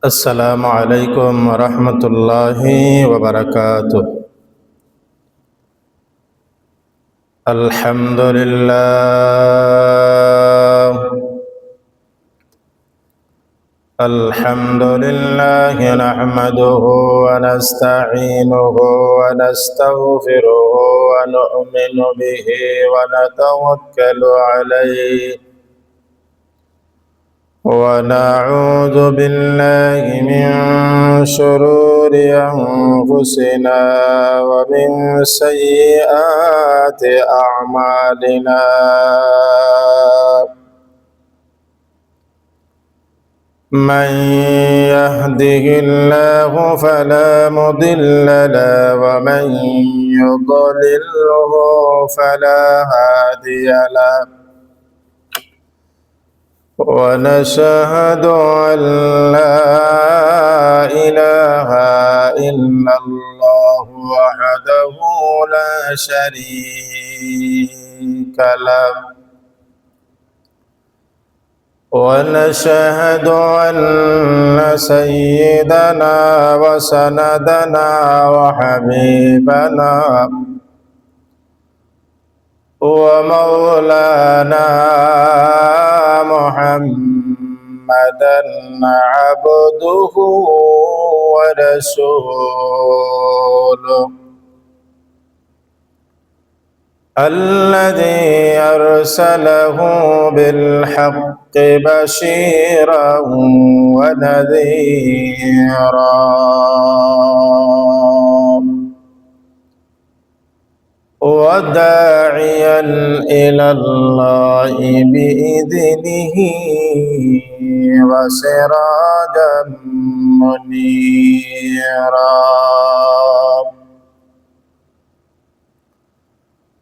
السلام عليكم ورحمة الله وبركاته. الحمد لله نحمده ونستعينه ونستغفره ونؤمن به ونتوكل عليه ونعوذ بالله من شرور أنفسنا ومن سيئات أعمالنا. من يهده الله فلا مضل له ومن يضلله فلا هادي له، ونشهد أن لا إله إلا الله وحده لا شريك له، ونشهد أن سيدنا وسندنا وحبيبنا ومولانا محمدا عبده ورسوله الذي أرسله بالحق بشيرا ونذيرا وداعيا إلى الله بإذنه وسراجا منيرا.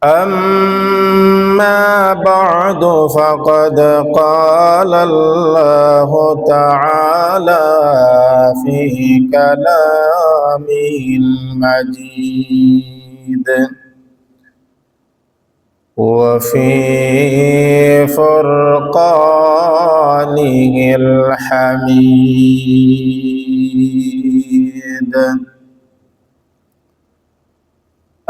أما بعد فقد قال الله تعالى في كلامه المجيد وفي فرقانه الحميد.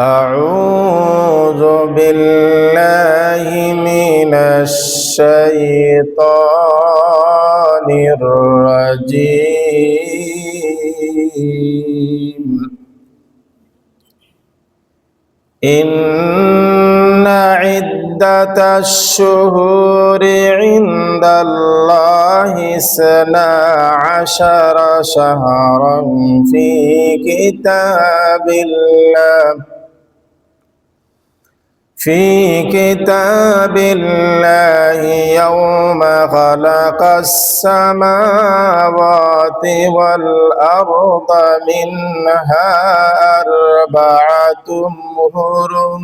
أعوذ بالله من الشيطان الرجيم. إن عدة الشهور عند الله 12 شهرا في كتاب الله يوم خلق السماوات والأرض منها 4 حرم،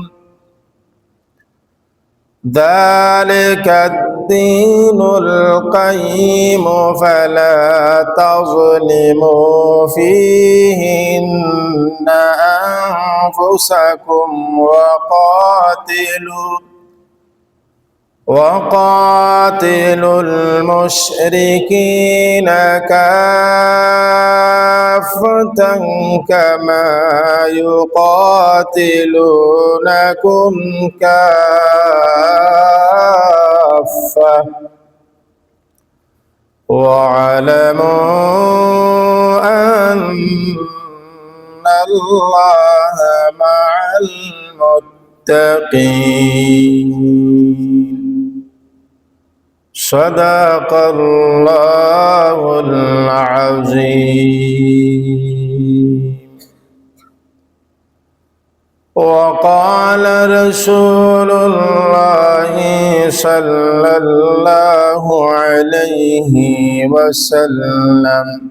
ذلك الدين القيم فلا تظلموا فيهن أنفسكم وقاتلوا المشركين كافة كما يقاتلونكم كافة واعلموا أن الله مع المتقين. صدق الله العظيم. وقال رسول الله صلى الله عليه وسلم: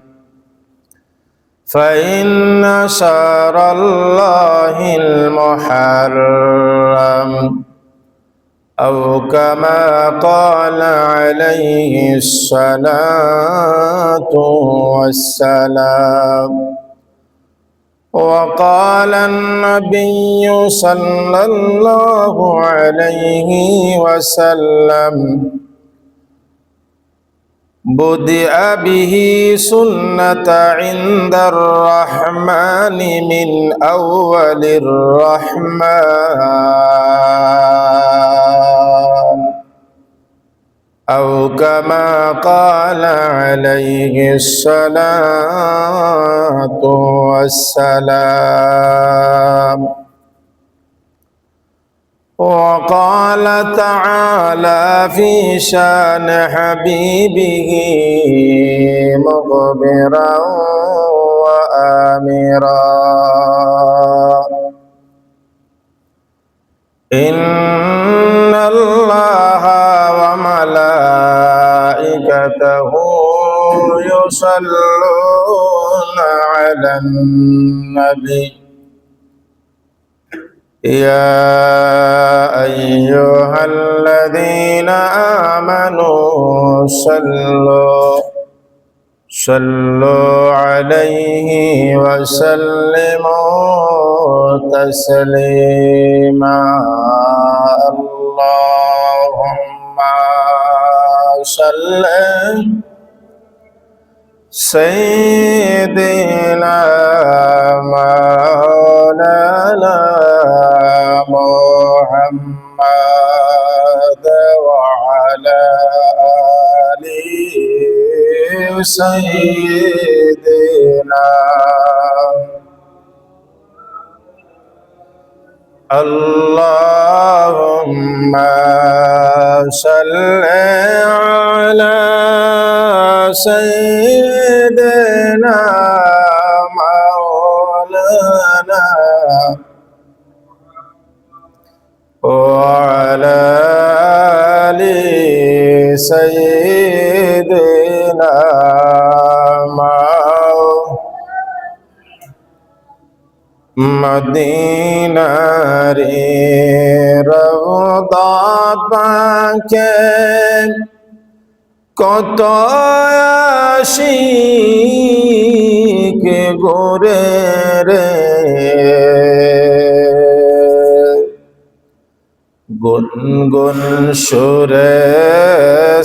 فإن شهر الله المحرم، أو كما قال عليه الصلاة والسلام. وقال النبي صلى الله عليه وسلم: بدأ به سنة عند الرحمن من أول الرحمن أو كما قال عليه الصلاة والسلام. وقال تعالى في شان حبيبه مخبرا وآمرا إن الله وملائكته يصلون على النبي يا أيها الذين آمنوا صلوا عليه وسلموا تسليما. اللهم صل سيدنا مولانا محمد وعلى آله سيدنا. اللهم صل على سيدنا مولانا وعلى آل سيدنا Medina রে রওদা পাকে কত আশিক গোরে রে গুনগুন সুরে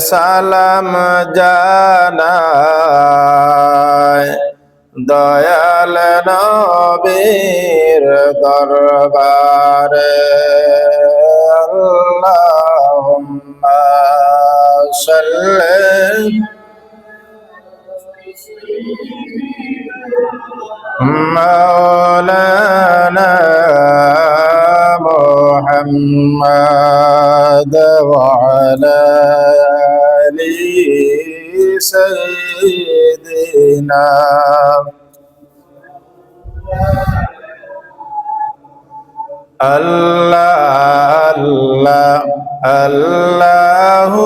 সালাম জানায় দয়াল নবীর দরবারে। আল্লাহুম্মা সাল্লি মাওলানা মুহাম্মদ ওয়া আলা আলি সাইয়্যিদিনা। আল্লাহ আল্লাহ আল্লাহু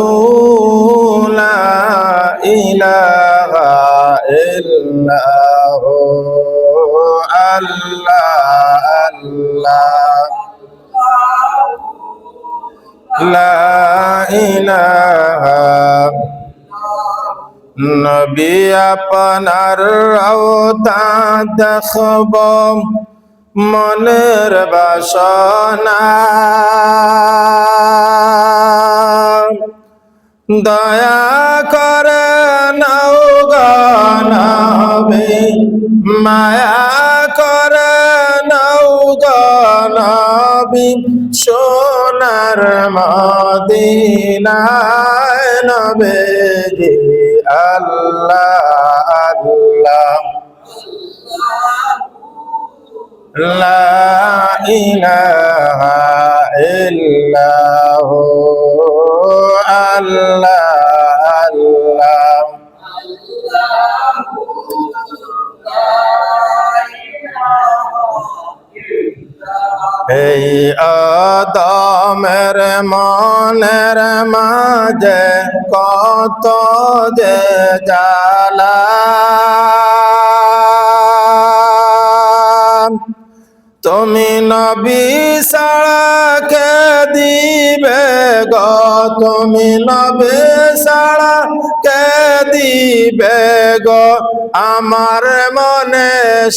লা ইলাহা ইল্লাহু আল্লাহ আল্লাহ লা ইলাহা। নবী আপনার রওজা দেখব মনের বাসনা, দয়া করে নাও গো নবী, মায়া করে নাও গো নবী, সোনার মদিনায় নবীজি। আল্লাহ আল্লাহ লা ইলাহা ইল্লাহু আল্লাহ আল্লাহ এই আদমের মনের মাঝে কত যে জ্বালা, তুমি নবী ছাড়া কে দিবে গো, তুমি নবী ছাড়া কে দিবে গো আমার মনে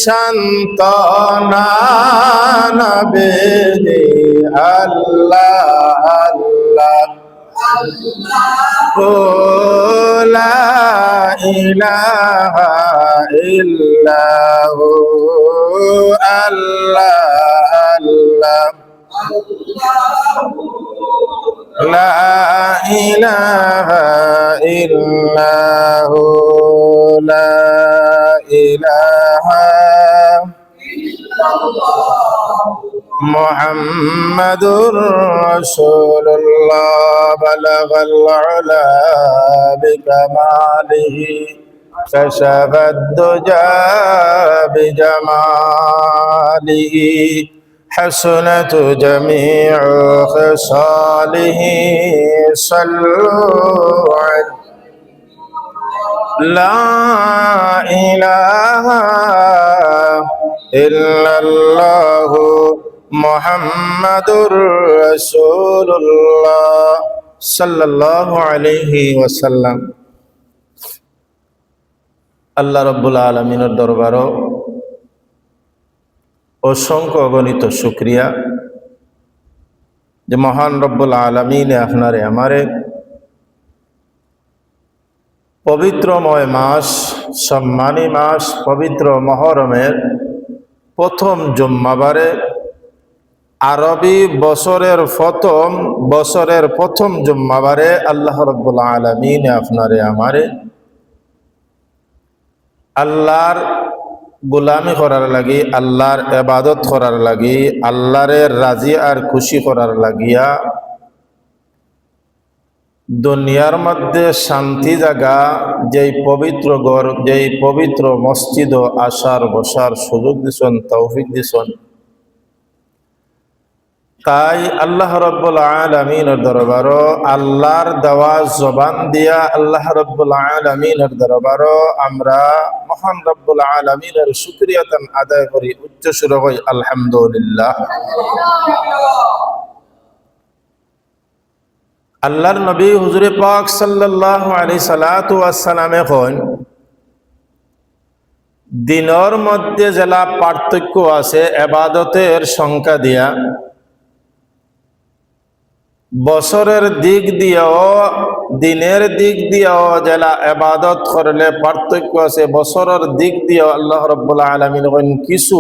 সান্ত্বনা। নবীজি আল্লাহ আল্লাহ لا إله إلا هو الله الله لا إله إلا هو لا إله محمد رسول الله بلغ العلا بكماله كشف الدجى بجماله حسنت جميع خصاله صلوا عليه لا إله إلا الله محمد رسول الله صلى الله عليه وسلم আল্লাহ রব্বুল আলামিনের দরবারও অসংখ্য অগণিত শুকরিয়া যে মহান রব্বুল আলামিনে আপনারে আমারে পবিত্রময় মাস, সম্মানী মাস, পবিত্র মহরমের প্রথম জুম্মাবারে আরবি বছরের প্রথম জুম্মাবারে আল্লাহ রাব্বুল আলামিন আপনারে আমারে আল্লাহর গোলামি করার লাগি, আল্লাহর ইবাদত করার লাগি, আল্লাহরে রাজি আর খুশি করার লাগিয়া দুনিয়ার মধ্যে শান্তি জায়গা যেই পবিত্র ঘর, যেই পবিত্র মসজিদ আসার বসার সুযোগ দিছেন, তৌফিক দিছেন। তাই আল্লাহ রাব্বুল আলামিনের দরবারও আল্লাহর দেওয়া জবান দিয়া আল্লাহ রাব্বুল আলামিনের দরবারও আমরা মহান রাব্বুল আলামিনের শুকরিয়াতান আদায় করি, উচ্চ সুরে হই আলহামদুলিল্লাহ। আল্লাহর নবী হুজুরে পাক সাল্লাল্লাহু আলাইহি সাল্লাতু ওয়াস সালাম এখন দিনের মধ্যে যেলা পার্থক্য আছে ইবাদতের সংখ্যা দিয়া, বছরের দিক দিয়েও দিনের দিক দিয়েও যেলা ইবাদত করলে পার্থক্য আছে, বছরের দিক দিয়েও আল্লাহ রাব্বুল আলামিন কিছু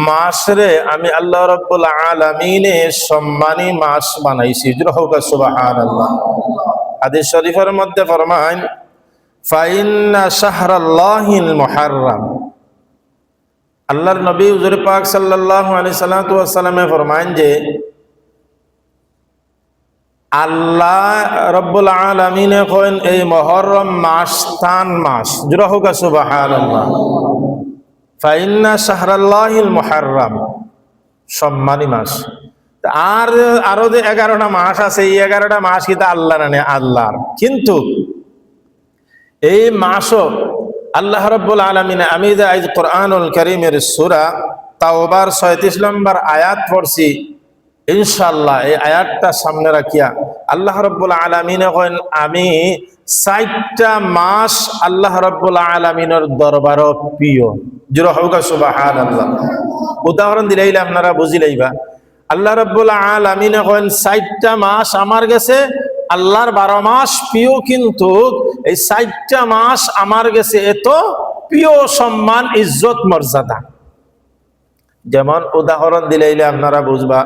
মাসরে আমি আল্লাহ রাব্বুল আলামিনে সম্মানী মাস বানাইছি। সুবহানাল্লাহ। হাদিস শরীফের মধ্যে ফরমান ফাইন্না শাহরাল্লাহিল মুহাররম, আল্লাহর নবী হুজুর পাক সাল্লাল্লাহু আলাইহি সাল্লাম ফরমান যে আল্লাহ রাব্বুল আলামিনে কইন এই মুহররম মাস স্থান মাস। সুবহানাল্লাহ। ফাইন্না শাহরাল্লাহিল মুহাররম, সম্মানী মাস। আর আরো যে 11টা মাস আছে, এই 11টা মাস কিন্তু আল্লাহর না, আল্লাহর। কিন্তু এই মাসও আল্লাহ রাব্বুল আলামিন, আমি যে আজ কোরআনুল কারীমের সূরা তাওবার 36 নম্বর আয়াত পড়ছি, ইনশাআল্লাহ এই আয়াতটা সামনে রাখিয়া আল্লাহ রাব্বুল আলামিন কইন আমি 60টা মাস আল্লাহ রাব্বুল আলামিনের দরবারও প্রিয়। সুবহানাল্লাহ। উদাহরণ দিলাইলে আপনারা বুঝিলাইবা। আল্লাহ রাব্বুল আলামিন কইন 60টা মাস আমার কাছে আল্লাহর 12 মাস প্রিয়, কিন্তু এই 60টা মাস আমার কাছে এত প্রিয়, সম্মান, ইজ্জত, মর্যাদা। যেমন উদাহরণ দিলাইলে আপনারা বুঝবা,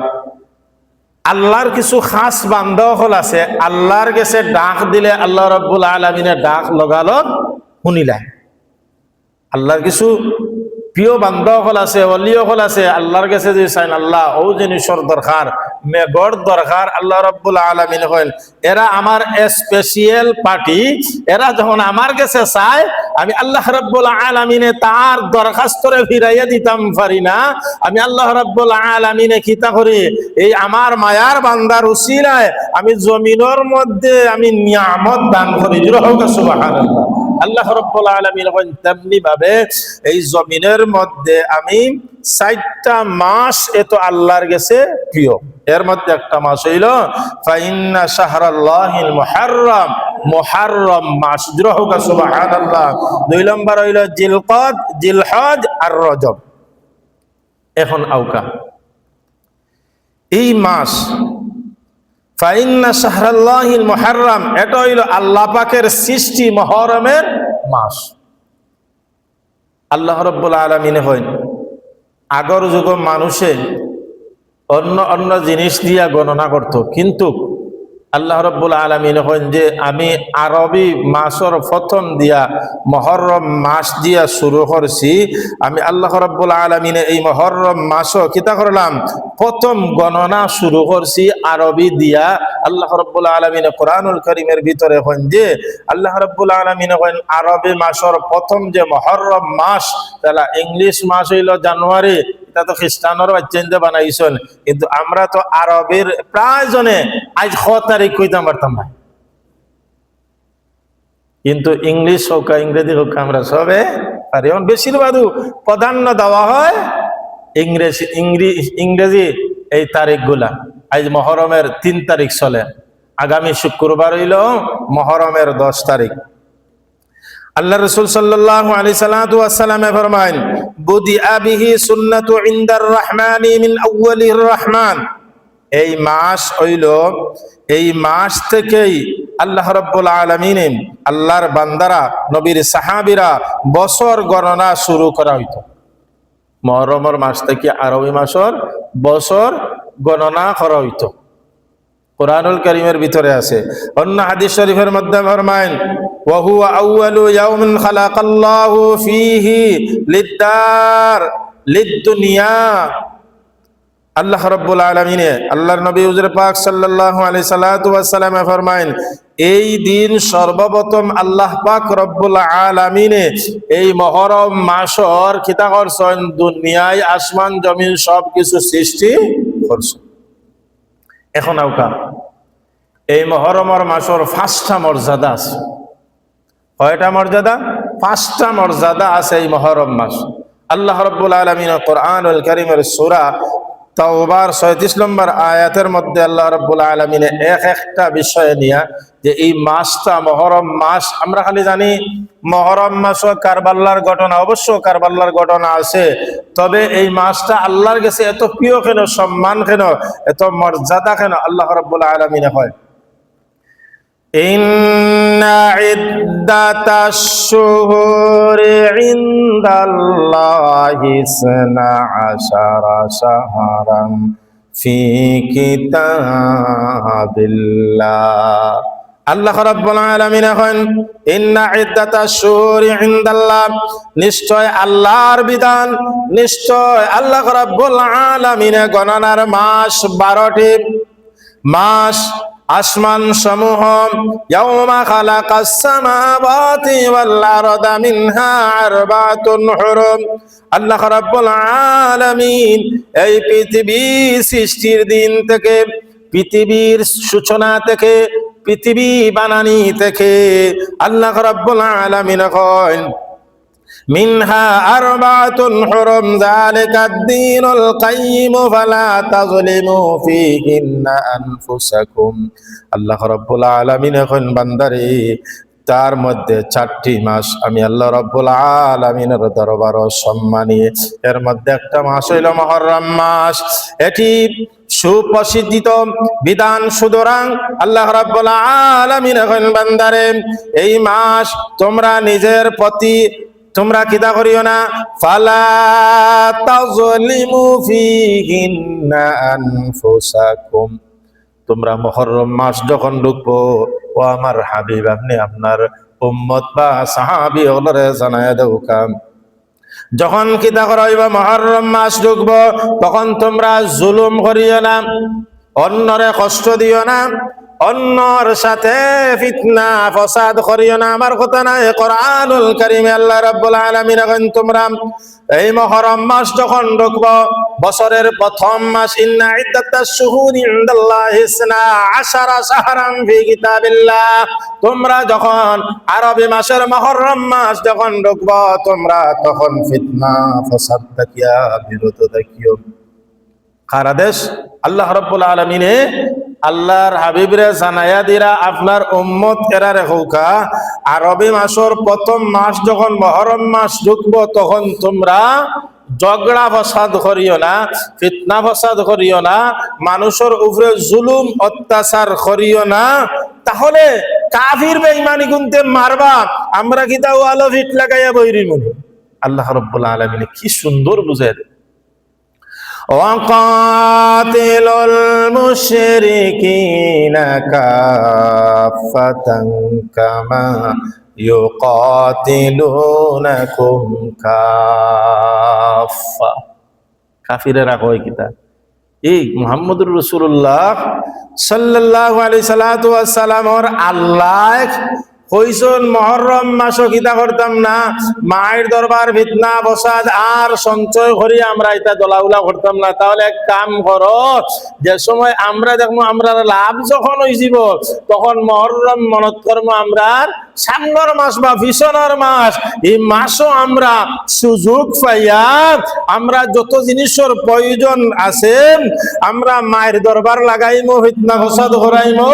আল্লাহর কিছু খাস বান্দা হল আছে, আল্লাহর কাছে ডাক দিলে আল্লাহ রাব্বুল আলামিনের ডাক লগালগ শুনিলাই। আল্লাহর কিছু প্রিয় বান্দা হল আছে, ওলি হল আছে, আল্লাহর কাছে যে চাইন আল্লাহ ও জিনিসের দরকার, মেঘর দরকার, আল্লাহ রাব্বুল আলামিন কইল এরা আমার স্পেশাল পার্টি, এরা যখন আমার কাছে চায় আমি আল্লাহ রাব্বুল আলামিনে তার দরখাস্তরে ফিরাইয়া দিতাম পারি না। আমি আল্লাহ রাব্বুল আলামিনে কিতা করি, এই আমার মায়ার বান্দার উসিলায় আমি জমিনের মধ্যে আমি নিয়ামত দান করি। সুবহানাল্লাহ। আল্লাহ রাব্বুল আলামিন তেমনি ভাবে এই জমিনের মধ্যে আমি 60টা মাস এত আল্লাহর কাছে প্রিয়। এর মধ্যে একটা মাস হইল ফাইন্না শাহরাল্লাহিল মুহাররম, মুহাররম মাস। সুবহানাল্লাহ। 2 নম্বর হইল জিলকদ, জিলহজ আর রজব। এখন আওকা এই মাস ফাইন্না শাহরাল্লাহিল মুহাররাম, এটা হইল আল্লাহ পাকের সৃষ্টি মুহররমের মাস। আল্লাহ রাব্বুল আলামিন হইন আগর যুগ মানুষে অন্য অন্য জিনিস দিয়া গণনা করত, কিন্তু আল্লাহ রাব্বুল আলামিন হইন যে আমি আরবি মাসের প্রথম দিয়া মুহররম মাস দিয়া শুরু করছি। আমি আল্লাহ রাব্বুল আলামিন এই মুহররম মাসও কিতা করলাম, প্রথম গণনা শুরু করছি আরবি দিয়া। আল্লাহ রাব্বুল আলামিন কোরআনুল কারীমের ভিতরে হইন যে আল্লাহ রাব্বুল আলামিন হইন আরবি মাসের প্রথম যে মুহররম মাস, তাহলে ইংলিশ মাস হইল জানুয়ারি, এটা তো খ্রিস্টানরা বাচ্চা বানাইছেন, কিন্তু আমরা তো আরবের প্রায় জনে আজ 6 তারিখ কইতাম পারতাম না, কিন্তু ইংলিশ হোক ইংরেজি হোক আমরা সবে পারি। এখন বেশিরভাগ প্রাধান্য দেওয়া হয় ইংরেজি এই তারিখগুলা। আজ মুহররমের 3 তারিখ চলে, আগামী শুক্রবার হইল মুহররমের 10 তারিখ। আল্লাহ রাসূল সাল্লাল্লাহু আলাইহি সাল্লাতু ওয়াস সালাম ফরমায়েন, বুদিআ বিহি সুন্নাতু ইনদার রাহমানি মিন আউয়ালির রহমান। এই মাস হইল, এই মাস থেকেই আল্লাহ রাব্বুল আলামিন আল্লাহর বান্দারা নবীর সাহাবীরা বছর গণনা শুরু করা হইতো। মুহররমের মাস থেকে আরবি মাসের বছর গণনা করা হইতো। কুরআনুল কারীমের ভিতরে আছে, অন্য হাদিস শরীফের মধ্যে ফরমায়েন, ওয়া হুয়া আউয়ালু ইয়াউমিন খালাকাল্লাহু ফীহি লিদ-দার লিদ-দুনিয়া। আল্লাহ রাব্বুল আলামিন আল্লাহর নবী হুজুর পাক সাল্লাল্লাহু আলাইহি সাল্লাতু ওয়াস সালাম ফরমায়েন, এই দিন সর্বপ্রথম আল্লাহ পাক রব্বুল আলামিন এই মুহররম মাসের কিতা করছেন, দুনিয়ায় আসমান জমিন সব কিছু সৃষ্টি করছেন। এখন আউকা এই মুহররমের মাসের 5টা মর্যাদা আছে। কয়টা মর্যাদা? 5টা মর্যাদা আছে এই মুহররম মাস। আল্লাহ রাব্বুল আলামিন কোরআনুল কারীমের সূরা তাওবার 37 নম্বর আয়াতের মধ্যে আল্লাহ রাব্বুল আলামিন একটা বিষয় নিয়ে, যে এই মাসটা মুহররম মাস, আমরা খালি জানি মুহররম মাস কারবালার ঘটনা, অবশ্য কারবালার ঘটনা আছে, তবে এই মাসটা আল্লাহর কাছে এত প্রিয় কেন, সম্মান কেন, এত মর্যাদা কেন? আল্লাহ রাব্বুল আলামিন হয়, ইন্না ইদ্দাতাশ শুহুরি ইনদাল্লাহি ইসনা আশারা শাহরান ফি কিতাবিল্লাহ। আল্লাহ রাব্বুল আলামিন এখন ইন্না ইদ্দাতাশ শুহুরি ইনদাল্লাহ, নিশ্চয় আল্লাহর বিধান, নিশ্চয় আল্লাহ রাব্বুল আলামিন গণনার মাস 12টি মাস। আসমান সমূহ ইয়াউমা খালাকাস সামাওয়াতি ওয়াল আরদা মিনহা আরবাতুন হুরুম। আল্লাহ রাব্বুল আলামিন এই পৃথিবী সৃষ্টির দিন থেকে, পৃথিবীর সূচনা থেকে, পৃথিবী বানানি থেকে আল্লাহ রাব্বুল আলামিন কয়, মিনহা আরবাতুন হুরুম যালিকাদ দীনুল কাইয়্যিম ফালা তাযলিমু ফীহিন্না আনফুসাকুম। আল্লাহ রাব্বুল আলামিন এখন বান্দারে, তার মধ্যে 4টি মাস আমি আল্লাহ রাব্বুল আলামিনের দরবার সম্মানী। এর মধ্যে একটা মাস হইল মুহররম মাস, এটি সুপ্রসিদ্ধিত বিধান। সুতরাং আল্লাহ রাব্বুল আলামিন এখন বান্দারে, এই মাস তোমরা নিজের প্রতি তোমরা কিতা করিও না, ফালা তাযলিমু ফীহিন্না আনফুসাকুম। তোমরা মুহররম মাস যখন ঢুকবো, ও আমার হাবিব, আপনি আপনার উম্মত বা সাহাবী হলরে জানায় দাও, যখন কিতা করাইবা মুহররম মাস ঢুকবো, তখন তোমরা জুলুম করিও না, অন্যরে কষ্ট দিও না, অন্যর সাথে ফিতনা ফসাদ করিও না। আমার কথা না, কোরআনুল কারীমে আল্লাহ রাব্বুল আলামিন এখন তোমরা এই মুহররম মাস যখন ঢুকবো, বছরের প্রথম মাস, ইন্না ইদ্দাতাশ শুহুরি ইনদাল্লাহি ইসনা আশারা শাহরান ফি কিতাবিল্লাহ। তোমরা যখন আরবি মাসের মুহররম মাস যখন ঢুকবো, তোমরা তখন ফিতনা ফসাদ দেখিয়া বিরত দেখিও। কার আদেশ? আল্লাহ রাব্বুল আলামিনে আল্লাহর হাবিবরে জানায়া দিরা, আপনার উম্মত এরা রেখৌকা, আরবি মাসের প্রথম মাস যখন মুহররম মাস ঢুকবো, তখন তোমরা ঝগড়া ফসাদ করিও না, ফিতনা ফসাদ করিও না, মানুষের উপরে জুলুম অত্যাচার করিও না, তাহলে কাফির বেঈমানি গুনতে মারবা, আমরা কি তাও আলো ফিট লাগাইয়া বইরি মনে। আল্লাহ রাব্বুল আলামিন কি সুন্দর বুঝায় দেন, ওয়াকাতিলুল মুশরিকিনা কাফাতান কামা ইউকাতিলুনাকুম কাফা। কাফিরেরা কয় কিতা, এই মুহাম্মদুর রাসূলুল্লাহ সাল্লাল্লাহু আলাইহি সাল্লাতু ওয়াস সালামর আল্লাহ কইছেন মুহররম মাসও কিতা করতাম না, মায়ের দরবার ফিতনা ফসাদ আর সঞ্চয় করি আমরা এটা দলাউলা করতাম না। তাহলে এক কাম করো, যে সময় আমরা দেখবো আমরা লাভ যখন হইব তখন মুহররম মনত করবো আমরা সামনের মাস বা পিছনের মাস, এই মাসও আমরা সুযোগ পাইয়া আমরা যত জিনিসের প্রয়োজন আছে আমরা মায়ের দরবার লাগাইমো, ফিতনা ফসাদ করাইমো,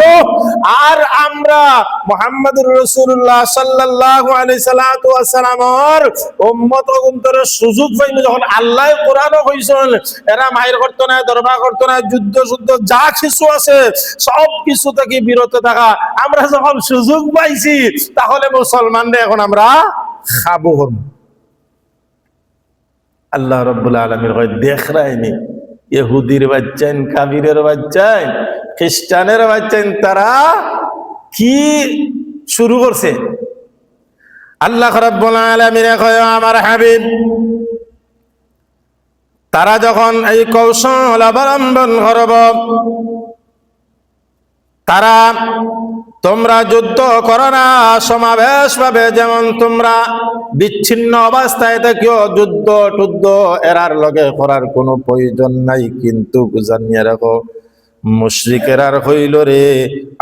আর আমরা মুহাম্মদুর রাসূলুল্লাহ সাল্লাল্লাহু আলাইহি সাল্লাতু ওয়াস সালামের উম্মত গুনতরে সুযোগ পাইমু। যখন আল্লাহ কোরআনও কইছেন এরা মায়ের করতো না, দরবার করতো না, যুদ্ধ যা কিছু আছে সব কিছু থেকে বিরত থাকা, আমরা যখন সুযোগ পাইছি তাহলে মুসলমানরা এখন আমরা খাবো। আল্লাহ রাব্বুল আলামিন কয় দেখরাইনি ইহুদির বাচ্চাইন, কাফিরের বাচ্চাইন, খ্রিস্টানের বাচ্চাইন, তারা কি শুরু করছে। আল্লাহ রাব্বুল আলামিন কয় আমার হাবিব, তারা যখন এই কৌশল অবলম্বন করব, তারা তোমরা যুদ্ধ করো না সমাবেশ ভাবে, যেমন তোমরা বিচ্ছিন্ন অবস্থায় থাকিও, যুদ্ধ টুদ্ধ এরার লগে করার কোনো প্রয়োজন নাই। কিন্তু জানিয়ে রাখো মুশরিকেরার হইল রে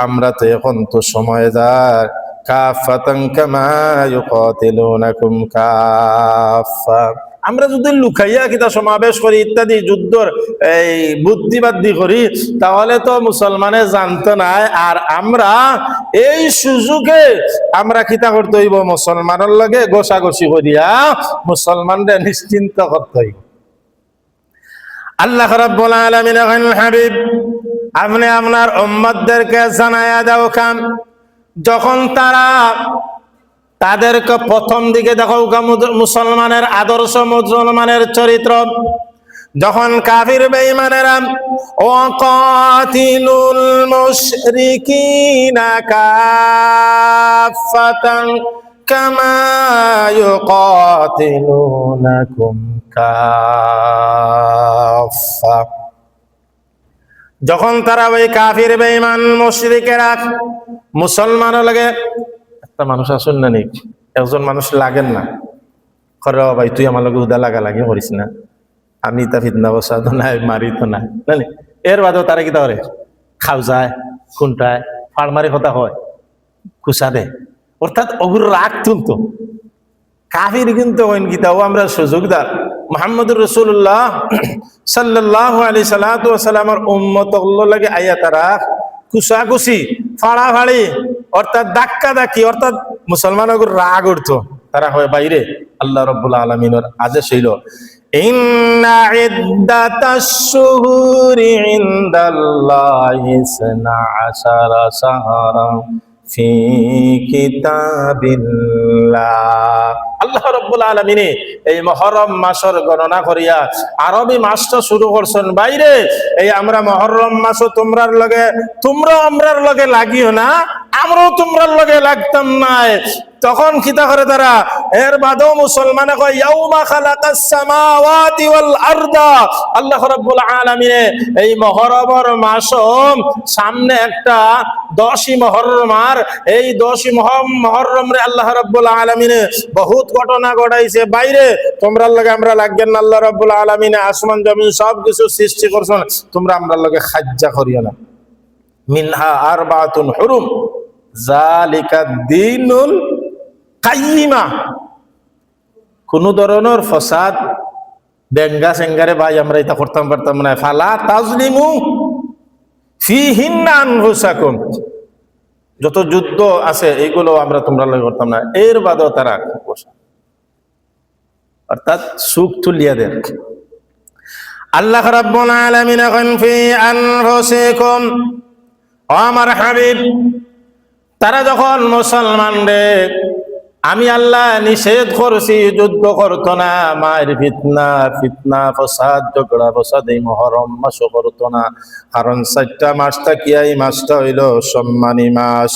আমরা তো এখন তো সময় যার কাফাতান কামা ইউকাতিলুনাকুম কাফা। আমরা যদি লুকাইয়া কিতা সমাবেশ করি ইত্যাদি যুদ্ধর এই বুদ্ধিবাদী করি তাহলে তো মুসলমানে জানতো না। আর আমরা এই সুযোগে আমরা কিতা করতে হইব, মুসলমানের লগে গোসাগসি করিয়া মুসলমানদের নিশ্চিন্ত করতে হইব। আল্লাহ রাব্বুল আলামিন হাবিব আপনি আপনার উম্মতদেরকে জানায়া দাও খান, যখন তারা তাদেরকে প্রথম দিকে দেখো মুসলমানের আদর্শ, মুসলমানের চরিত্র, যখন কাফির বেঈমানেরা ওয়াকাতিলুল মুশরিকিনা কাফাতান কামা ইউকাতিলুনাকুম কাফা, যখন তারা ওই কাফির বেঈমান মুশরিকেরা মুসলমানের লাগে, একটা মানুষ আসুন না নি, একজন মানুষ লাগেন না করে ভাই তুই আমার লগে উদা লাগালাগি করিস না, আমি তা ফিতনা বসাতো নাই, মারি তো না, জানি এর বাদেও তারা কি তাহলে খাও যায় খুনটায় ফাড়মারি কথা হয়, খুশা দে, অর্থাৎ অগুর রাগ তুলতো। কাফির কিন্তু হইন গীতা ও আমরা সুযোগদার মুহাম্মদুর রাসূলুল্লাহ সাল্লাল্লাহু আলাইহি সাল্লাতু ওয়া সাল্লামের উম্মত লাগে আইয়া তারা কুসাকুসি ফাড়াফাড়ি অর্থাৎ ধাক্কা ধাক্কি, অর্থাৎ মুসলমানদের রাগ উঠতো, তারা হয় বাইরে। আল্লাহ রাব্বুল আলামিনের আদেশ হইল ইন্না ইদ্দাতাশ শুহুরি ইনদাল্লাহি 12 শাহরান ফি কিতাবিল্লাহ। আল্লাহ রাব্বুল আলামিন এই মুহররম মাসের গণনা করিয়া আরবি মাসটা শুরু করছেন বাইরে। এই আমরা মুহররম মাসও তোমরার লগে, তোমরা আমরার লগে লাগিও না, আমরাও তোমরার লগে লাগতাম না। তখন কিতা করে তারা, এর বাদেও মুসলমানে কয় ইয়াউমা খালাকাস সামাওয়াতি ওয়াল আরদা। আল্লাহ রাব্বুল আলামিন এই মুহররমের মাসও সামনে একটা 10ই মুহররম, আর এই 10ই মুহররম রে আল্লাহ রাব্বুল আলামিন বহুত ঘটনা ঘটাইছে বাইরে। তোমরা লগে আমরা লাগবেন না, আল্লাহ রাব্বুল আলামিন আসমান জমিন সব কিছু সৃষ্টি করছেন, তোমরা আমরা লগে খাজ্জা করিও না। মিনহা আরবাতুন হুরুম যালিকা দ্বীনুল কাইয়িমা। কোন ধরনের ফসাদ বেঙ্গা সেঙ্গারে ভাই আমরা এটা করতাম পারতাম না। ফালা তাজলিমু ফিহিন্না আনফুসাকুম, যত যুদ্ধ আছে এইগুলো আমরা তোমরা লগে করতাম না। এর বাদেও তারা অর্থাৎ সুখ তুলিয়া দেন। আল্লাহ রাব্বুল আলামিন এখন ফি আনফুসিকুম, ও আমার হাবিব, তারা যখন মুসলমানদের আমি আল্লাহ নিষেধ করছি যুদ্ধ করতো না, মায়ের ফিতনা ফসাদ ঝগড়া ফসাদ এই মুহররম মাসও করতো না, কারণ 4টা মাসটা কি এই মাসটা হইল সম্মানী মাস।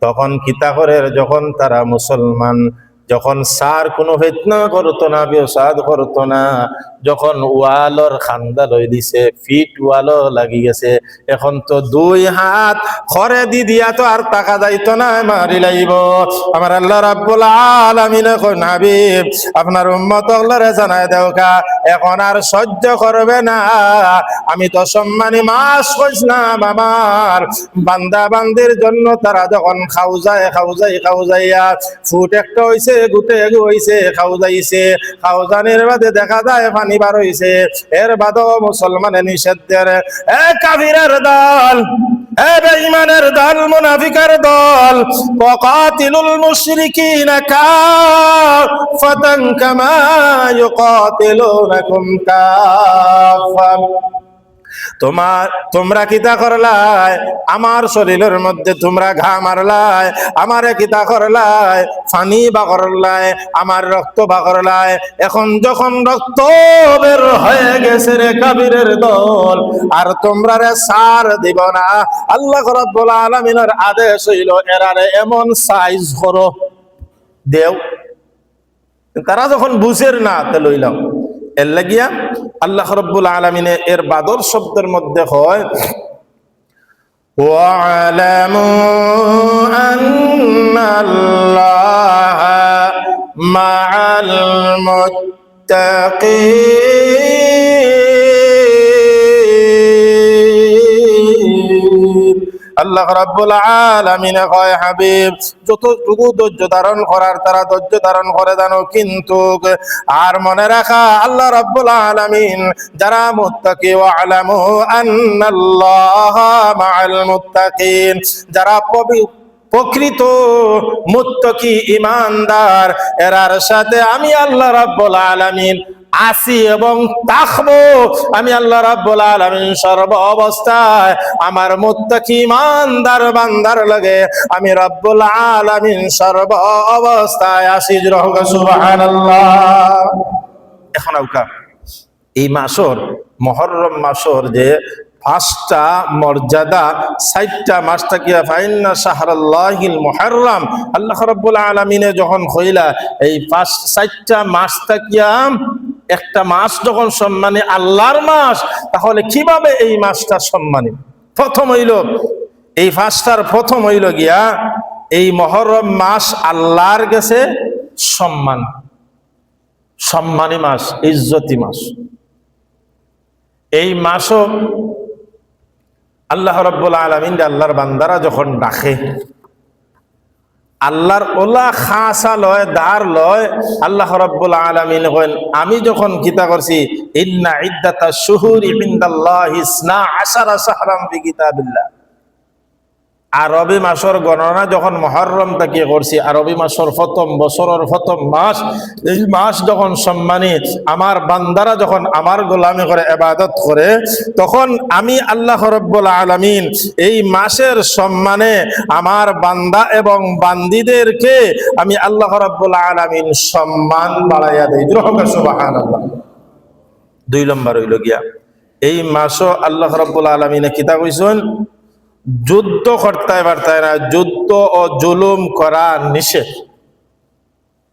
তখন কিতা করে, যখন তারা মুসলমান, যখন সার কোনো ফিতনা করতো না, বিসাদ করতো না, যখন ওয়ালর খান্দা লই দিছে, ফিট ওয়ালও লাগি গেছে, এখন তো 2 হাত খরে দি দিয়া তো আর টাকা যাইতো না, মারি লাইব। আমার আল্লাহ রাব্বুল আলামিন কই, হাবিব আপনার উম্মত আল্লাহরে জানায় দেওকা, এখন আর সহ্য করবে না। আমি তো সম্মানী মাস কইছিলাম আমার বান্দা বান্দির জন্য, তারা যখন খাউজাইয়া ফুট একটা হইছে, গুতে হইছে, খাউজাইছে, খাউজানির বাদে দেখা যায় পানি বার হইছে, এর বাদও মুসলমানে নিষেধের কাফিরের দল, বেঈমানের দল, মুনাফিকের দল, ওয়াকাতিলুল মুশরিকিনা কাফাতান কামা ইউকাতিলুনাকুম কাফা। তোমরা কিতা করলাই, আমার শরীরের মধ্যে তোমরা ঘা মারলাই, আমারে কিতা করলাই, ফানি বা করলাই, আমার রক্ত বা করলাই। এখন যখন রক্ত বের হয়ে গেছে রে কাফিরের দল, আর তোমরা রে সার দিব না। আল্লাহ রাব্বুল আলামিনের আদেশ হইল এরারে এমন সাইজ করো দেও। তারা যখন বুঝের না তে লইলাম, এর লাগিয়া আল্লাহ রাব্বুল আলামিনে এর বাদর শব্দের মধ্যে হয় ওয়ালামু আন্নাল্লাহা মাআল মুত্তাকিন। আল্লাহ রাব্বুল আলামিন কয়, হাবিব যতটুকু ধৈর্য ধারণ করার তারা ধৈর্য ধারণ করে জানো, কিন্তু আর মনে রাখা আল্লাহ রাব্বুল আলামিন যারা মুত্তাকি, ওয়ালামু আন্নাল্লাহা মাআল মুত্তাকিন, যারা প্রকৃত মুত্তাকি ঈমানদার, এরার সাথে আমি আল্লাহ রাব্বুল আলামিন আসি এবং থাকবো। আমি আল্লাহ রাব্বুল আলামিন সর্ব অবস্থায় আমার মুত্তাকি ঈমানদার বান্দার লাগে আমি রাব্বুল আলামিন সর্ব অবস্থায় আসি। সুবহানাল্লাহ। এখন এই মাসর মুহররম মাসর যে 5টা মর্যাদা, 4টা মাসটা কি ফাইন্না শাহরাল্লাহিল মুহররম, আল্লাহ রাব্বুল আলামিনে যখন কইলা এই 4টা মাসটা কিয়াম একটা মাস যখন সম্মানী আল্লাহর মাস, তাহলে কিভাবে এই মাসটা সম্মানী? প্রথম হইল এই 5টার প্রথম হইল গিয়া এই মুহররম মাস আল্লাহর কাছে সম্মানী মাস, ইজ্জতি মাস। এই মাসও আল্লাহ রাব্বুল আলামিন আল্লাহর বান্দারা যখন ডাকে, আল্লাহর ওলা খাসা লয়, দার লয়, আল্লাহ রাব্বুল আলামিন কইন আমি যখন কিতা করছি ইন্না ইদ্দাতাশ শুহুরি ইনদাল্লাহি 12 শাহরাম ফি কিতাবিল্লাহ, আরবি মাসের গণনা যখন মুহররম থেকে করছি, আরবি মাসের প্রথম বছরের প্রথম মাস, এই মাস যখন সম্মানী আমার বান্দারা যখন আমার গোলামি করে ইবাদত করে, তখন আমি আল্লাহ রাব্বুল আলামিন এই মাসের সম্মানে আমার বান্দা এবং বান্দিদেরকে আমি আল্লাহ রাব্বুল আলামিন সম্মান বাড়াইয়া দেই। সুবহানাল্লাহ। 2 নম্বর হইল গিয়া এই মাসও আল্লাহ রাব্বুল আলামিনে কিতা কইছেন, যুদ্ধ করতে পারতায় না, যুদ্ধ ও জুলুম করা নিষেধ।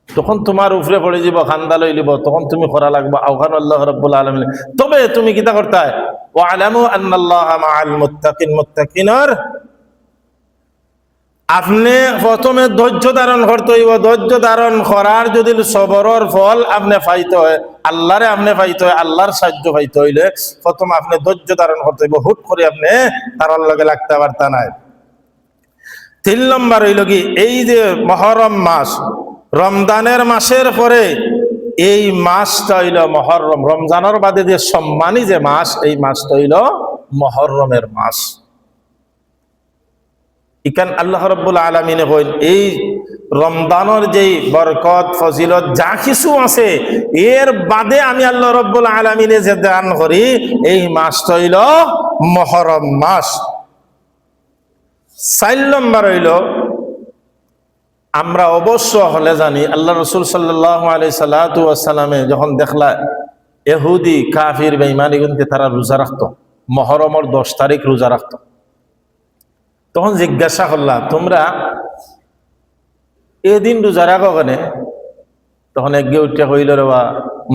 তখন তোমার উপরে পড়ে যাব, খান্দা লই লিব, তখন তুমি করা লাগবে আওখান আল্লাহ রাব্বুল আলামিন। তবে তুমি কিতা করতায়, ওয়ালামু আন্নাল্লাহা মাআল মুত্তাকিন, মুত্তাকিনের আপনি প্রথমে ধৈর্য ধারণ করতে হইব। ধৈর্য ধারণ করার যদি সবরের ফল আপনি পাইতে হয়, আল্লাহরে আপনি পাইতে হয়, আল্লাহর সাহায্য পাইতে হইলে প্রথম আপনি ধৈর্য ধারণ করতে হইব। হুট করে আপনি তার লগে লাগতে পারতা নাই। 3 নম্বর হইল কি, এই যে মুহররম মাস, রমজানের মাসের পরে এই মাসটা হইল মুহররম। রমজানের বাদে যে সম্মানী যে মাস, এই মাসটা হইল মুহররমের মাস। ইকান আল্লাহ রাব্বুল আলামিনে কইন এই রমজানের যেই বরকত ফজিলত যা কিছু আছে এর বাদে আমি আল্লাহ রাব্বুল আলামিনে যে দান করি এই মাসটা হইল মুহররম মাস। ৪ নম্বর হইল আমরা অবশ্য হলে জানি আল্লাহ রাসূল সাল্লাল্লাহু আলাইহি সাল্লাতু ওয়াসাল্লামে যখন দেখলা ইহুদি কাফির বেঈমান এগুনতে তারা রোজা রাখতো, মুহররমের 10 তারিখ রোজা রাখতো। তখন জিজ্ঞাসা করলা তোমরা এদিন রোজা রাখো কেন? তখন একগে উঠে কইল রে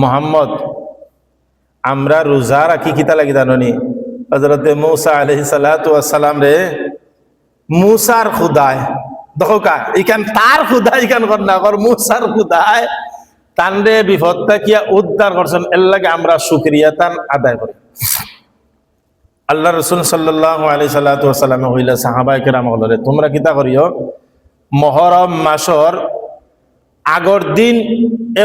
মুহাম্মদ আমরা রোজা রাখি কিতা লাগি জাননি? হযরতে মূসা আলাইহিস সালাতু ওয়াস সালাম রে মূসার খুদায় দেখো কা ইখান তার খুদায় ইখান কর না কর মূসার খুদায় তানরে বিপদটা কিয়া উদ্ধার করছেন এর লাগে আমরা শুকরিয়া তান আদায় করি। আল্লাহ রাসূল সাল্লাল্লাহু আলাইহি সাল্লাতু ওয়াস সালাম হইলা সাহাবায়ে কেরাম হলরে তোমরা কিতা করিও মুহররম মাসের আগর দিন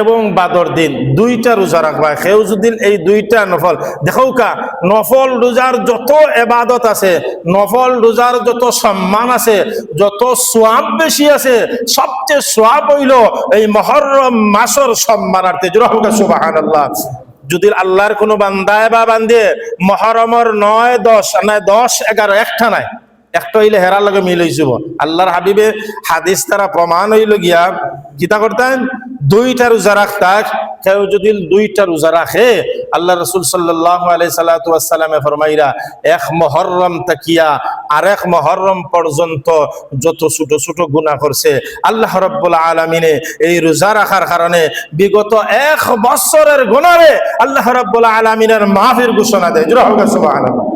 এবং বাদর দিন দুইটা রোজা রাখবা। কেউ যদি এই দুইটা নফল দেখো কা নফল রোজার যত ইবাদত আছে, নফল রোজার যত সম্মান আছে, যত সওয়াব বেশি আছে, সবচেয়ে সওয়াব হইল এই মুহররম মাসের সম্মানার্থে। জোরে হোক সুবহানাল্লাহ। যদি আল্লাহর কোনো বান্দায় বা বান্দে মুহররমের 9, 10 না 10, 11 একটা নাই একটা হইলে হেরার লগে মিল হইব। আল্লাহর হাবিবে হাদিস তারা প্রমাণ হইল গিয়া কিতা করতেন দুইটা রোজা রাখতাক। কেউ যদি দুইটা রোজা রাখে আল্লাহ রাসূল সাল্লাল্লাহু আলাইহি সাল্লাতু ওয়াস সালামে ফরমাইরা এক মুহররম তাকিয়া আরেক মুহররম পর্যন্ত যত ছোট ছোট গুনাহ করছে আল্লাহ রাব্বুল আলামিনে এই রোজা রাখার কারণে বিগত 1 বছরের গুনাহে আল্লাহ রাব্বুল আলামিনের মাফির ঘোষণা দেয়। জোরে হোক সুবহানাল্লাহ।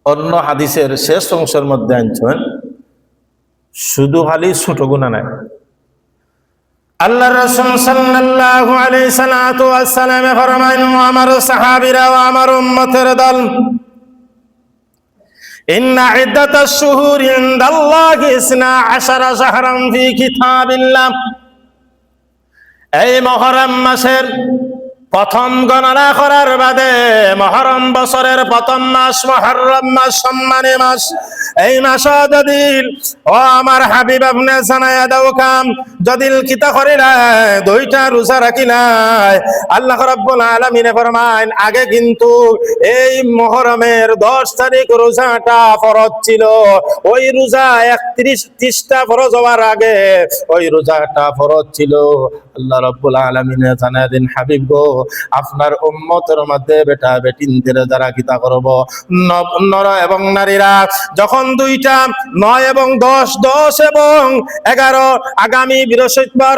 অন্য হাদিসের শেষ অংশের মধ্যে আনছেন শুধু খালি ছোট গুনাহ নাই। আল্লাহ রাসূল সাল্লাল্লাহু আলাইহি সাল্লাতু ওয়াস সালাম ফরমায়েন আমার সাহাবীরা ও আমার উম্মতের দল ইন্না ইদ্দাতাশ শুহুরি ইনদাল্লাহি 12 শাহরান ফি কিতাবিল্লাহ। এই মুহররম মাসের প্রথম গণনা করার বাদে মুহররম বছরের প্রথম মাস মুহররম মাস সম্মানী মাস। এই মাসে যদি ও আমার হাবিব আপনি জানায়া দাও কাম যদি কিতা করি নাই দুইটা রোজা রাখি নাই আল্লাহ রাব্বুল আলামিন ফরমায় আগে কিন্তু এই মুহররমের 10 তারিখ রোজাটা ফরজ ছিল। ওই রোজা 31টা ফরজ হওয়ার আগে ওই রোজাটা ফরজ ছিল। আল্লাহ রাব্বুল আলামিন জানায়া দিন হাবিব গো আপনার উম্মতের মধ্যে বেটা বেটিনদের যারা কিতা করব নর এবং নারীরা যখন দুইটা 9 এবং 10, 10 এবং 11 আগামী বৃহস্পতিবার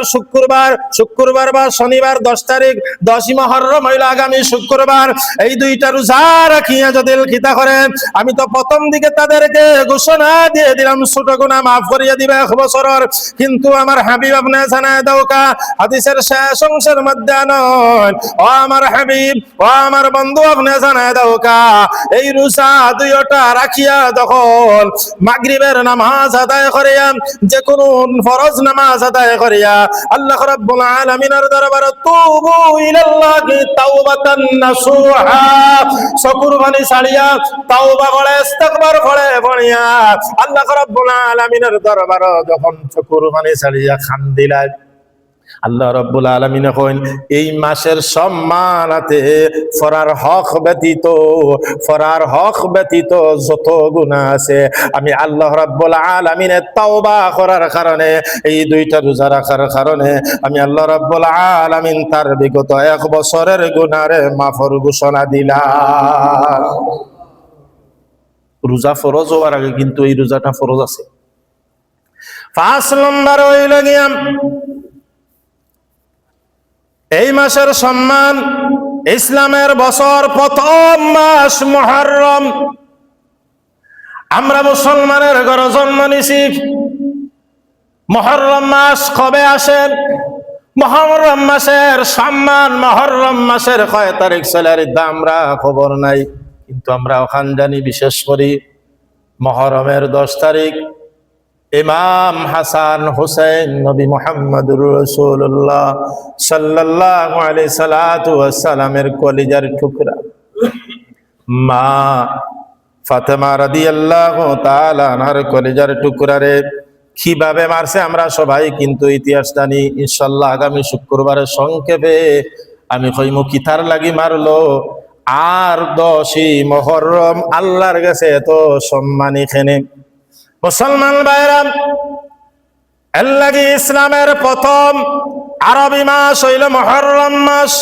শুক্রবার বা শনিবার 10 তারিখ 10ই মুহররম হইল আগামী শুক্রবার এই দুইটা রোজা রাখিয়া যদি কিতা করে আমি তো প্রথম দিকে তাদেরকে ঘোষণা দিয়ে দিলাম ছোট গুনাহ মাফ করিয়া দিবে 1 বছরের। কিন্তু আমার হাবিব আপনি জানায় দাও কা হাদিসের শেষ অংশের মধ্যে নয় ও আমার হাবিব ও আমার বন্ধু আপনি জানায় দাও কা এই রোজা দুইটা রাখিয়া যখন মাগরিবের নামাজ আদায় করিয়া যে কোন ফরজ নামাজ আদায় করিয়া আল্লাহ রাব্বুল আলামিনের দরবারে তুবু ইলাল্লাহি তাওবাতান নাসুহা কুরবানি ছাড়িয়া তাওবা করে ইস্তিগফার করে পড়িয়া আল্লাহ রাব্বুল আলামিনের দরবারে যখন কুরবানি ছাড়িয়া খান দিলাই আল্লাহ রাব্বুল আলামিন কইন এই মাসের সম্মানাতে ফরার হক ব্যতীত যত গুনাহ আছে আমি আল্লাহ রাব্বুল আলামিনের তাওবা করার কারণে এই দুইটা রোজা রাখার কারণে আমি আল্লাহ রাব্বুল আলামিন তার বিগত 1 বছরের গুনাহরে মাফর ঘোষণা দিলাম। রোজা ফরজ হওয়ার আগে কিন্তু এই রোজাটা ফরজ আছে। 5 নম্বর হইল গিয়া এই মাসের সম্মান ইসলামের বছর প্রথম মাস মুহররম। আমরা মুসলমানের ঘরে জন্ম নিছি। মুহররম মাস কবে আসে? মুহররম মাসের সম্মান মুহররম মাসের কয় তারিখ চলে আমরা খবর নাই, কিন্তু আমরা ওখান জানি বিশেষ করি মুহররমের 10 তারিখ ইমাম হাসান হুসাইন নবী মুহাম্মদুর রাসূলুল্লাহ সাল্লাল্লাহু আলাইহি সাল্লাতু ওয়াস সালামের কলিজার টুকরা মা ফাতেমা রাদিয়াল্লাহু তাআলা আনহার কলিজার টুকরারে কিভাবে মারছে আমরা সবাই কিন্তু ইতিহাস জানি। ইনশাআল্লাহ আগামী শুক্রবারে সংক্ষেপে আমি কইমু কিতার লাগি মারলো। আর 10ই মুহররম আল্লাহর কাছে এত সম্মানী খেনে। মুসলমান ভাইরা, এর লাগি ইসলামের প্রথম আরবি মাস হইল মুহররম মাস।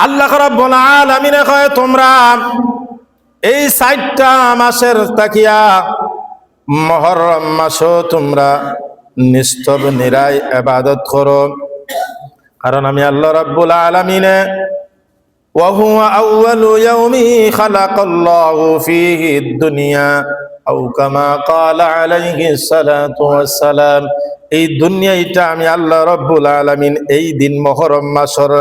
আল্লাহ রাব্বুল আলামিন কয় তোমরা এই 4টা মাসের তাকিয়া মুহররম মাসও তোমরা নিস্তব নিরাই ইবাদত করো, কারণ আমি আল্লাহ রাব্বুল আলামিনে ওয়া হুয়া আউয়ালু ইয়াউমি খালাকাল্লাহু ফীহি দুনিয়া আও কামা ক্বালা আলাইহিস সালাতু ওয়াস সালাম। এই দুনিয়াটা আমি আল্লাহ রাব্বুল আলামিন এই দিন মুহররম মাসের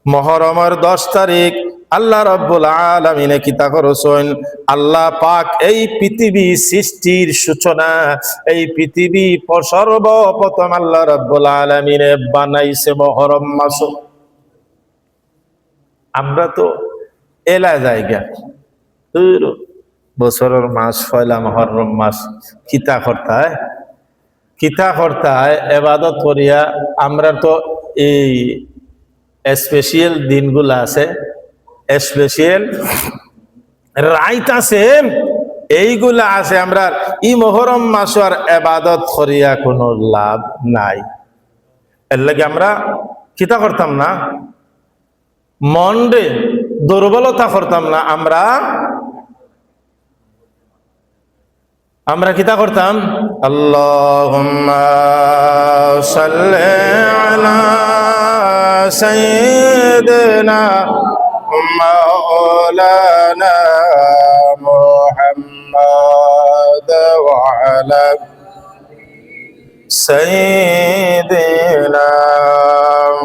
মুহররমের 10 তারিখ আল্লাহ রাব্বুল আলামিনে কিতা করছেন। আল্লাহ পাক এই পৃথিবী সৃষ্টির সূচনা, এই পৃথিবী সর্বপ্রথম আল্লাহ রাব্বুল আলামিনে বানাইছে মুহররম মাস। আমরা তো এলা জায়গা বছরের মাস পয়লা মুহররম মাস কিতা করতে হয় এবাদত করিয়া। আমরা তো এই স্পেশাল দিনগুলা আছে, স্পেশাল রাইট আছে, এইগুলা আছে। আমরা ই মুহররম মাসের ইবাদত করিয়া কোনো লাভ নাই। এর লাগে আমরা কিতা করতাম না, মনরে দুর্বলতা করতাম না। আমরা কিতা করতাম, আল্লাহুম্মা সাল্লি আলা সাইয়্যিদিনা মাওলানা মুহাম্মাদ ওয়া আলা সাইয়্যিদিনা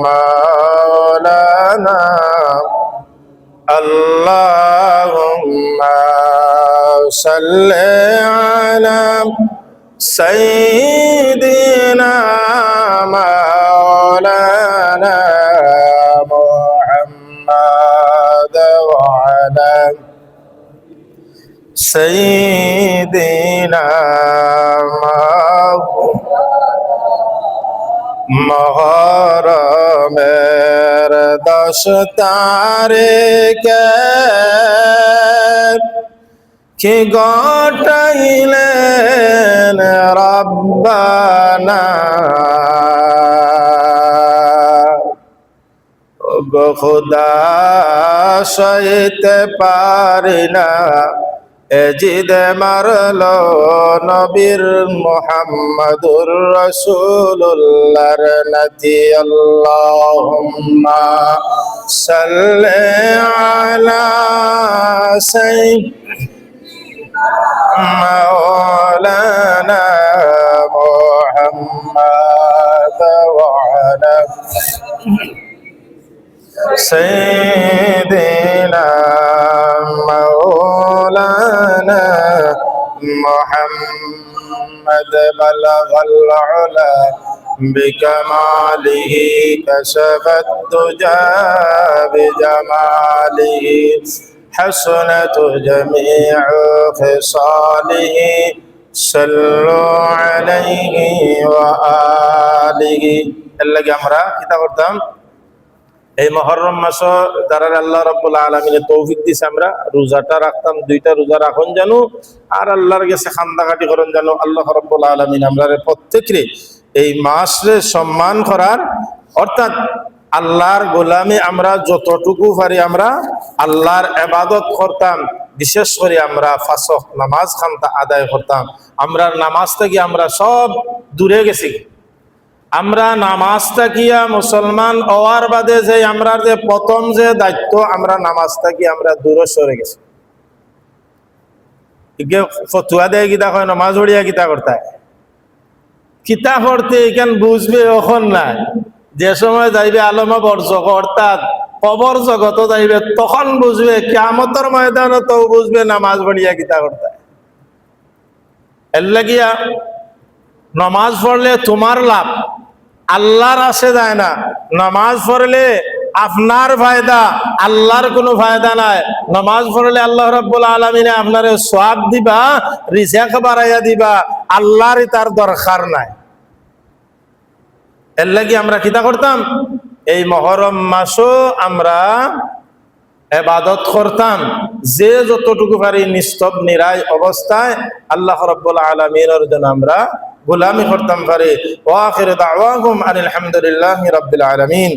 মাওলানা আল্লাহুম্মা সাল্লি আলা সাইয়্যিদিনা মাওলানা মুহাম্মাদ ওয়া আলা সাইয়্যিদিনা মুহররমের 10 তারিখে কি ঘটাইলেন রব্বানা, গো খুদা সইতে পারি না এজিদ মারলো নবীর মুহাম্মাদুর রাসূলুল্লাহর নাতি। আল্লাহুম্মা সাল্লি আলা সাইয়্যিদিনা মাওলানা মুহাম্মাদ ওয়া আলা সাইয়্যিদিনা মাওলানা মুহাম্মাদ বালাগাল উলা বিকামালিহি কাশাফাত দুজা বিজামালিহি হাসানাত জামিউ খিসালিহি সাল্লু আলাইহি ওয়া আলিহি। এর লাগে আমরা কিতা করতাম, এই মুহররম মাস যারা আল্লাহ রাব্বুল আলামিনে তৌফিক দিছে আমরা রোজাটা রাখতাম, 2টা রোজা রাখুন জানো আর আল্লাহর কাছে খান্দাকাটি করুন জানো। আল্লাহ রাব্বুল আলামিন আমরা প্রত্যেকরে এই মাসে সম্মান করার, অর্থাৎ আল্লাহর গোলামি আমরা যতটুকু পারি আমরা আল্লাহর ইবাদত করতাম। বিশেষ করে আমরা 5 ওয়াক্ত নামাজ খানতা আদায় করতাম। আমরা নামাজ থেকে আমরা সব দূরে গেছি। আমরা নামাজটা কিয়া মুসলমান হওয়ার বাদে যে আমরা যে প্রথম যে দায়িত্ব, আমরা নামাজটা কি আমরা দূরে সরে গেছি। ফতুয়া দেয় গীতা হয় নামাজ পড়িয়া গীতা করতে, কিতা করতে এখান বুঝবে ওখন নাই। যে সময় যাইবে আলমা বর্জক, অর্থাৎ কবর জগত যাইবে, তখন বুঝবে। কিয়ামতের ময়দানে তো বুঝবে নামাজ পড়িয়া গীতা করতে। এর লাগিয়া নামাজ পড়লে তোমার লাভ, আল্লাহর আসে যায় না। নামাজ পড়লে আপনার ফায়দা, আল্লাহর কোনো ফায়দা নাই। নামাজ পড়লে আল্লাহ রাব্বুল আলামিন আপনারে সওয়াব দিবা, রিজিক বাড়াইয়া দিবা, আল্লাহর তার দরকার নাই। এর লাগি আমরা কিতা করতাম, এই মুহররম মাসও আমরা ইবাদত করতাম, যে যতটুকু পারি নিস্তব নিরাই অবস্থায় আল্লাহ রাব্বুল আলামিনের জন্য আমরা গোলামি করতাম পারি। ওয়া আখিরু দাওয়াহুম আনিল হামদুলিল্লাহি রাব্বিল আলামিন।